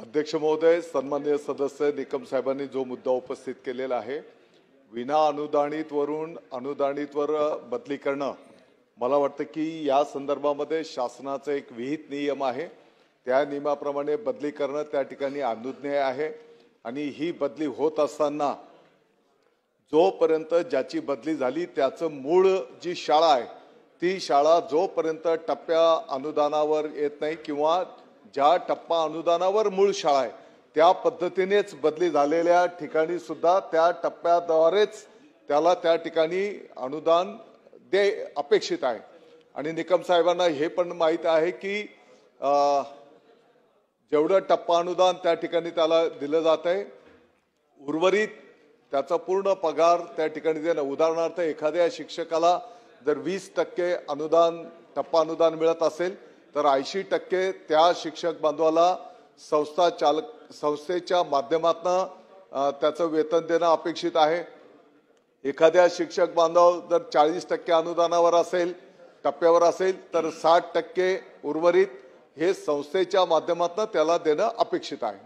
अध्यक्ष महोदय, सन्माननीय सदस्य निकम साहेबांनी जो मुद्दा उपस्थित केलेला आहे, विना अनुदानित वरून अनुदानितवर बदली करणं, मला वाटतं की या संदर्भामध्ये शासनाचा एक विहित नियम आहे. त्या नियमाप्रमाणे बदली करणं त्या ठिकाणी अनुज्ञेय आहे. आणि ही बदली होत असताना जोपर्यंत ज्याची बदली झाली त्याचं मूळ जी शाळा आहे ती शाळा जोपर्यंत टप्प्या अनुदानावर येत नाही किंवा ज्या टप्पा अनुदानावर मूळ शाळा आहे त्या पद्धतीनेच बदली झालेल्या ठिकाणी सुद्धा त्या टप्प्याद्वारेच त्याला त्या ठिकाणी अनुदान अपेक्षित आहे. आणि निकम साहेबांना हे पण माहित आहे की जेवढं टप्पा अनुदान त्या ठिकाणी त्याला दिलं जात आहे, उर्वरित त्याचा पूर्ण पगार त्या ठिकाणी देणं. उदाहरणार्थ एखाद्या शिक्षकाला जर 20% अनुदान टप्पा अनुदान मिळत असेल तर 80% त्या शिक्षक बांधवाला संस्थेच्या माध्यमातून त्याचं वेतन देणं अपेक्षित आहे. एखाद्या शिक्षक बांधव जर 40% अनुदानावर असेल, टप्प्यावर असेल, तर 60% उर्वरित हे संस्थेच्या माध्यमातून त्याला देणं अपेक्षित आहे.